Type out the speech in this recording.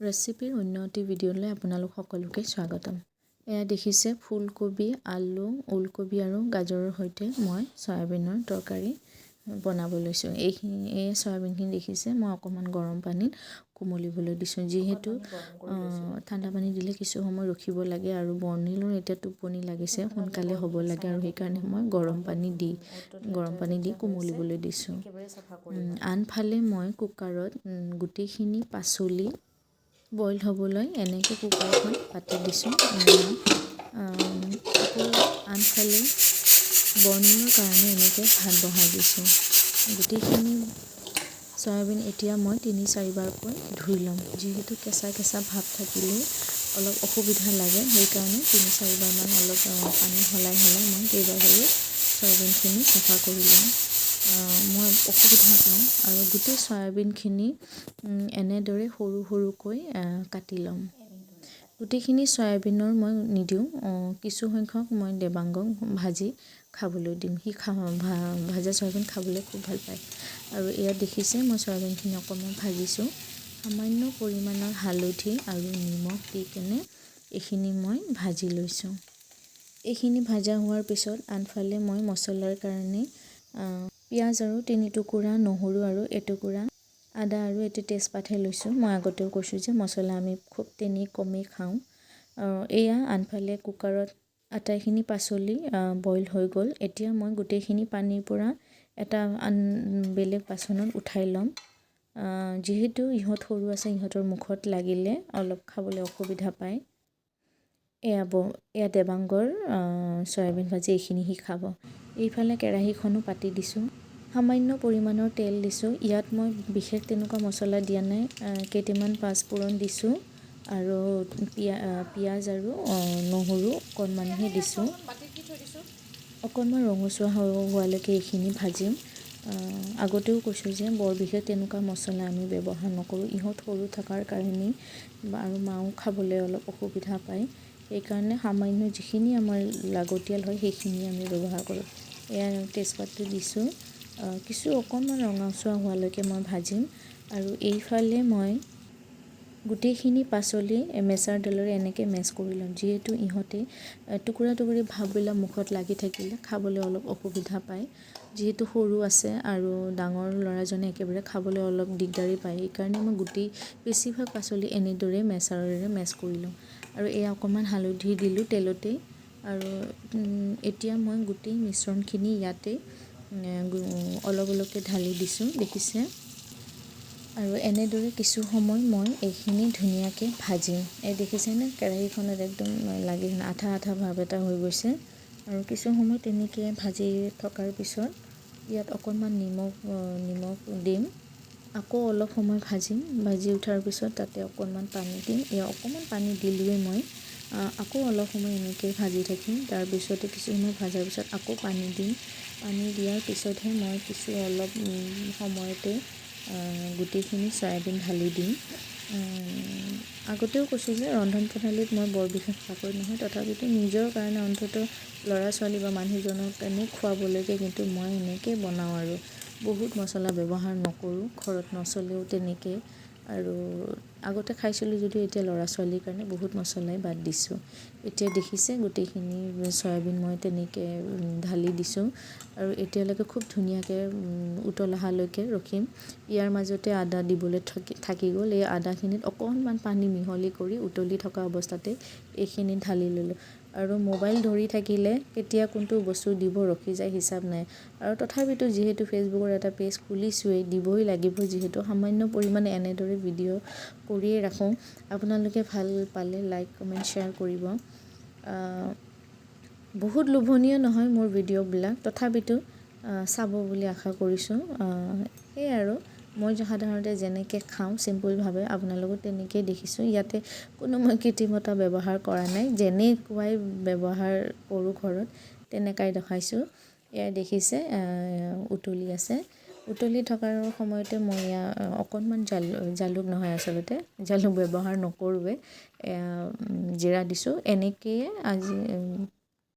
ৰেচিপিৰ অন্য এটি ভিডিঅ'লৈ আপোনালোক সকলোকে স্বাগতম। এয়া দেখিছে ফুলকবি, আলু, ওলকবি আৰু গাজৰৰ সৈতে মই চয়াবিনৰ তৰকাৰী বনাব লৈছোঁ। এই চয়াবিনখিনি দেখিছে মই অকণমান গৰম পানীত কোমলিবলৈ দিছোঁ। যিহেতু ঠাণ্ডা পানী দিলে কিছু সময় ৰখিব লাগে আৰু বৰ্ণিলৰ এতিয়া টোপনি লাগিছে, সোনকালে হ'ব লাগে আৰু সেইকাৰণে মই গৰম পানী দি কোমলিবলৈ দিছোঁ। আনফালে মই কুকাৰত গোটেইখিনি পাচলি বইল হ'বলৈ এনেকৈ কুকাৰখন পাতি দিছোঁ। আকৌ আনফালে বৰ্ণিলৰ কাৰণে এনেকৈ ভাত বহাই দিছোঁ। গোটেইখিনি চয়াবিন এতিয়া মই ৩-৪ বাৰকৈ ধুই ল'ম। যিহেতু কেঁচা ভাৱ থাকিলেই অলপ অসুবিধা লাগে, সেইকাৰণে ৩-৪ বাৰমান অলপ পানী সলাই মই কেইবাবাৰো চয়াবিনখিনি চাফা কৰি লওঁ। মই অসুবিধা পাওঁ আৰু গোটেই চয়াবিনখিনি এনেদৰে সৰুকৈ কাটি ল'ম। গোটেইখিনি চয়াবিনৰ মই নিদিওঁ, কিছু সংখ্যক মই দেৱাংগক ভাজি খাবলৈ দিম। সি ভাজা চয়াবিন খাবলৈ খুব ভাল পায়। আৰু এয়া দেখিছে মই চয়াবিনখিনি অকণমান ভাজিছোঁ। সামান্য পৰিমাণৰ হালধি আৰু নিমখ দি কেনে এইখিনি মই ভাজি লৈছোঁ। এইখিনি ভাজা হোৱাৰ পিছত আনফালে মই মছলাৰ কাৰণে পিঁয়াজ আৰু ৩ টুকুৰা নহৰু আৰু এটুকুৰা আদা আৰু এটি তেজপাতহে লৈছোঁ। মই আগতেও কৈছোঁ যে মছলা আমি খুব কমেই খাওঁ। এয়া আনফালে কুকাৰত আটাইখিনি পাচলি বইল হৈ গ'ল। এতিয়া মই গোটেইখিনি পানীৰ পৰা এটা বেলেগ বাচনত উঠাই ল'ম। যিহেতু ইহঁত সৰু আছে, ইহঁতৰ মুখত লাগিলে অলপ খাবলৈ অসুবিধা পায়। এয়া দেৱাংগৰ চয়াবিন ভাজি, এইখিনি সি খাব। এইফালে কেৰাহীখনো পাতি দিছোঁ। সামান্য পৰিমাণৰ তেল দিছোঁ। ইয়াত মই বিশেষ তেনেকুৱা মছলা দিয়া নাই। কেইটামান পাঁচফোৰণ দিছোঁ আৰু পিঁয়াজ আৰু নহৰু অকণমানহে দিছোঁ। অকণমান ৰঙচুৱা হোৱালৈকে এইখিনি ভাজিম। আগতেও কৈছোঁ যে বৰ বিশেষ তেনেকুৱা মছলা আমি ব্যৱহাৰ নকৰোঁ। ইহঁত সৰু থকাৰ কাৰণেই আৰু মাও খাবলৈ অলপ অসুবিধা পায়। সেইকাৰণে সামান্য যিখিনি আমাৰ লাগতিয়াল হয় সেইখিনি আমি ব্যৱহাৰ কৰোঁ। এয়া তেজপাতটো দিছোঁ। কিছু অকণমান ৰঙচুৱা হোৱালৈকে মই ভাজিম। আৰু এইফালে মই গোটেইখিনি পাচলি মেছাৰ ডালেৰে এনেকৈ মেছ কৰি ল'ম। যিহেতু ইহঁতে টুকুৰা ভাববিলাক মুখত লাগি থাকিলে খাবলৈ অলপ অসুবিধা পায়। যিহেতু সৰু আছে আৰু ডাঙৰ ল'ৰাজনে একেবাৰে খাবলৈ অলপ দিগদাৰি পায়। সেইকাৰণে মই বেছিভাগ পাচলি এনেদৰে মেছাৰেৰে মেছ কৰি লওঁ। আৰু এয়া অকণমান হালধি দিলোঁ তেলতেই। আৰু এতিয়া মই গোটেই মিশ্ৰণখিনি ইয়াতে অলপকৈ ঢালি দিছোঁ, দেখিছে। আৰু এনেদৰে কিছু সময় মই এইখিনি ধুনীয়াকৈ ভাজিম। দেখিছেনে কেৰাহীখনত একদম লাগি আঠা ভাৱ এটা হৈ গৈছে। আৰু কিছু সময় তেনেকৈ ভাজি থকাৰ পিছত ইয়াত অকণমান নিমখ দিম। আকৌ অলপ সময় ভাজিম। ভাজি উঠাৰ পিছত তাতে অকণমান পানী দিম। অকণমান পানী দিলোঁৱেই মই। আকৌ অলপ সময় এনেকৈ ভাজি থাকিম। তাৰপিছতে কিছু সময় ভাজাৰ পিছত আকৌ পানী দিম। পানী দিয়াৰ পিছতহে মই অলপ সময়তে গোটেইখিনি চয়াবিন ঢালি দিম। আগতেও কৈছোঁ যে ৰন্ধন প্ৰণালীত মই বৰ বিশেষ পাকৈত নহয়, তথাপিতো নিজৰ কাৰণে অন্ততঃ ল'ৰা-ছোৱালী বা মানুহজনক এনেই খুৱাবলৈকে কিন্তু মই এনেকৈ বনাওঁ আৰু বহুত মছলা ব্যৱহাৰ নকৰোঁ। ঘৰত নচলেও তেনেকৈ। আৰু আগতে খাইছিলোঁ যদিও এতিয়া ল'ৰা-ছোৱালীৰ কাৰণে বহুত মছলাই বাদ দিছোঁ। এতিয়া দেখিছে গোটেইখিনি চয়াবিন মই তেনেকৈ ঢালি দিছোঁ। আৰু এতিয়ালৈকে খুব ধুনীয়াকৈ উতল অহালৈকে ৰখিম। ইয়াৰ মাজতে আদা দিবলৈ থাকি গ'ল। এই আদাখিনিত অকণমান পানী মিহলি কৰি উতলি থকা অৱস্থাতে এইখিনি ঢালি ল'লোঁ। আৰু মোবাইল ধৰি থাকিলে কেতিয়া কোনটো বস্তু দিব ৰখি যায় হিচাপ নাই। আৰু তথাপিতো যিহেতু ফেচবুকৰ এটা পেজ খুলিছোঁৱেই, দিবই লাগিব। যিহেতু সামান্য পৰিমাণে এনেদৰে ভিডিঅ' কৰিয়ে ৰাখোঁ। আপোনালোকে ভাল পালে লাইক, কমেণ্ট, শ্বেয়াৰ কৰিব। বহুত লোভনীয় নহয় মোৰ ভিডিঅ'বিলাক, তথাপিতো চাব বুলি আশা কৰিছোঁ। সেয়াই আৰু মই সাধাৰণতে যেনেকৈ খাওঁ চিম্পুলভাৱে আপোনালোকক তেনেকৈয়ে দেখিছোঁ। ইয়াতে কোনো মই কৃত্ৰিমতা ব্যৱহাৰ কৰা নাই। যেনেকুৱাই ব্যৱহাৰ কৰোঁ ঘৰত তেনেকুৱাই দেখাইছোঁ। এয়া দেখিছে উতলি আছে। উতলি থকাৰ সময়তে মই অকণমান জালুক নহয়, আচলতে জালুক ব্যৱহাৰ নকৰোঁৱে। জিৰা দিছোঁ। এনেকৈয়ে আজি